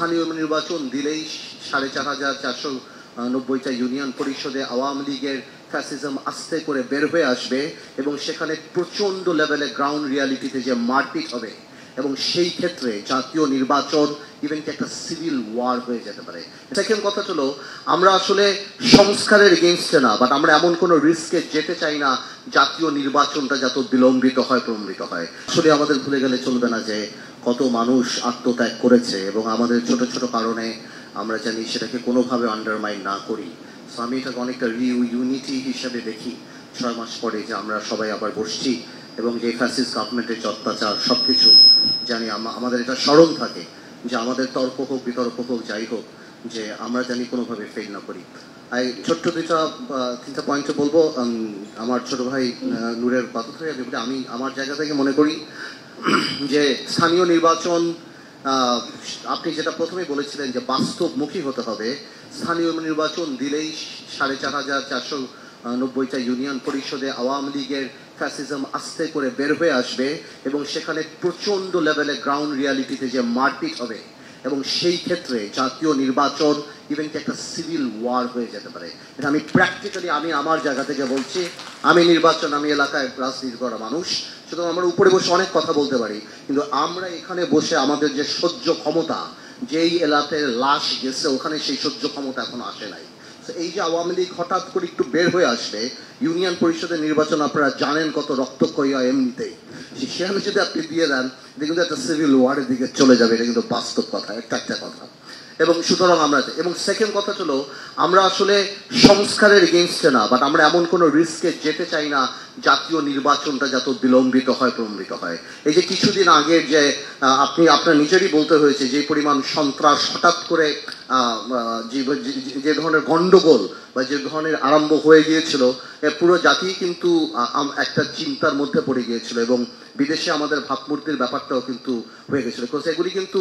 স্থানীয় নির্বাচন দিলেই ৪,৪৯০টা ইউনিয়ন পরিষদে আওয়ামী লীগের ফ্যাসিজম আস্তে করে বের হয়ে আসবে এবং সেখানে প্রচন্ড লেভেলে গ্রাউন্ড রিয়ালিটিতে যে মারপিট হবে এবং সেই ক্ষেত্রে জাতীয় নির্বাচন ইভেন কি একটা সিভিল ওয়ার হয়ে যেতে পারে। সেকেন্ড কথা হলো, আমরা আসলে সংস্কারের এগেইনস্টে না, বাট আমরা এমন কোনো রিস্কে যেতে চাই না জাতীয় নির্বাচনটা যত বিলম্বিত হয় প্রলম্বিত হয়। আসলে আমাদের ভুলে গেলে চলবে না যে কত মানুষ আত্মত্যাগ করেছে এবং আমাদের ছোট ছোট কারণে আমরা জানি সেটাকে কোনোভাবে আন্ডারমাইন না করি। সো আমি এটাকে অনেকটা ইউনিটি হিসেবে দেখি 6 মাস পরে যে আমরা সবাই আবার বসছি এবং যে ফ্যাসিস্ট গভর্নমেন্টের যে অত্যাচার সবকিছু জানি আমাদের এটা স্মরণ থাকে যে আমাদের তর্ক হোক বিতর্ক হোক যাই হোক যে আমরা জানি কোনোভাবে ফেল না করি। ছোট্ট তিনটা পয়েন্টে বলবো। আমার ছোট ভাই নূরের কথা থেকে আমি আমার জায়গা থেকে মনে করি যে স্থানীয় নির্বাচন আপনি যেটা প্রথমেই বলেছিলেন যে বাস্তবমুখী হতে হবে। স্থানীয় নির্বাচন দিলেই ৪,৪৯০টা ইউনিয়ন পরিষদে আওয়ামী লীগের ফ্যাসিজম আস্তে করে বের হয়ে আসবে এবং সেখানে প্রচন্ড লেভেলে গ্রাউন্ড রিয়ালিটিতে যে মারপিট হবে এবং সেই ক্ষেত্রে জাতীয় নির্বাচন ইভেন কি একটা সিভিল ওয়ার হয়ে যেতে পারে। এটা আমি প্র্যাকটিক্যালি আমার জায়গা থেকে বলছি। আমি এলাকায় রাজনীতি করা মানুষ, সুতরাং আমরা উপরে বসে অনেক কথা বলতে পারি, কিন্তু আমরা এখানে বসে আমাদের যে সহ্য ক্ষমতা, যেই এলাকায় লাশ গেছে ওখানে সেই সহ্য ক্ষমতা এখন আসে নাই। এই যে আওয়ামী লীগ হঠাৎ করে একটু বের হয়ে আসবে, ইউনিয়ন পরিষদের নির্বাচন আপনারা জানেন কত রক্তক্ষয়ী হয় এমনিতেই, সেখানে যদি আপনি দিয়ে দেন দেখুন একটা সিভিল ওয়ারের দিকে চলে যাবে। এটা কিন্তু বাস্তব কথা, একটা কথা। এবং সুতরাং এবং সেকেন্ড কথা হলো, আমরা আসলে সংস্কারের এগেইনস্টে না, বাট আমরা এমন কোনো রিস্কে যেতে চাই না জাতীয় নির্বাচনটা যত বিলম্বিত হয় প্রলম্বিত হয়। এই যে কিছুদিন আগে যে আপনার নিজেরই বলতে হয়েছে যে পরিমাণ সন্ত্রাস হঠাৎ করে যে ধরনের গন্ডগোল বা যে ধরনের আরম্ভ হয়ে গিয়েছিল, পুরো জাতি কিন্তু একটা চিন্তার মধ্যে পড়ে গিয়েছিল এবং বিদেশে আমাদের ভাবমূর্তির ব্যাপারটাও কিন্তু হয়ে গেছিল। এগুলি কিন্তু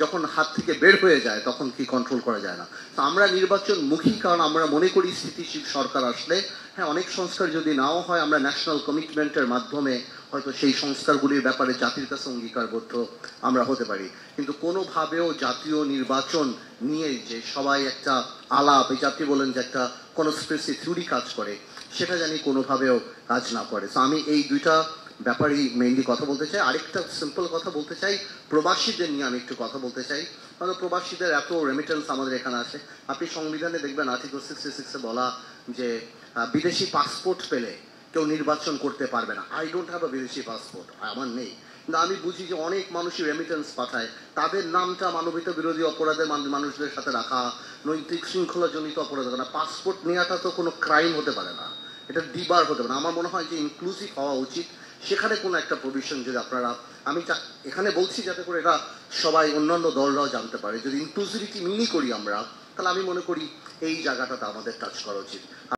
যখন হাত থেকে বের হয়ে যায় তখন কি কন্ট্রোল করা যায় না। তো আমরা নির্বাচন মুখী, কারণ আমরা মনে করি স্থিতিশীল সরকার আসলে হ্যাঁ অনেক সংস্কার যদি নাও হয় আমরা ন্যাশনাল কমিটমেন্টের মাধ্যমে হয়তো সেই সংস্কারগুলির ব্যাপারে জাতির কাছে অঙ্গীকারবদ্ধ আমরা হতে পারি, কিন্তু কোনোভাবেও জাতীয় নির্বাচন নিয়ে যে সবাই একটা আলাপ, এই জাতি বলেন যে একটা কনস্পিরেসি থিওরি কাজ করে, সেটা জানি কোনোভাবেও কাজ না করে। তো আমি এই দুইটা ব্যাপারেই মেইনলি কথা বলতে চাই। আরেকটা সিম্পল কথা বলতে চাই, প্রবাসীদের নিয়ে আমি একটু কথা বলতে চাই। কারণ প্রবাসীদের এত রেমিটেন্স আমাদের এখানে আসে। আপনি সংবিধানে দেখবেন আর্টিকেল 66 বলা যে বিদেশি পাসপোর্ট পেলে কেউ নির্বাচন করতে পারবে না। আই ডোন্ট হ্যাভ আ বিদেশি পাসপোর্ট, আমার নেই, কিন্তু আমি বুঝি যে অনেক মানুষই রেমিটেন্স পাঠায়, তাদের নামটা মানবিক বিরোধী অপরাধের মানুষদের সাথে রাখা, নৈতিক শৃঙ্খলাজনিত অপরাধ না। পাসপোর্ট নেওয়াটা তো কোনো ক্রাইম হতে পারে না, এটা ডিবার হতে পারে না। আমার মনে হয় যে ইনক্লুসিভ হওয়া উচিত, সেখানে কোনো একটা প্রভিশন যদি আপনারা, আমি এখানে বলছি যাতে করে এটা সবাই অন্যান্য দলরাও জানতে পারে, যদি ইনক্লুসিভিটি মিনই করি আমরা, তাহলে আমি মনে করি এই জায়গাটাতে আমাদের টাচ করা উচিত।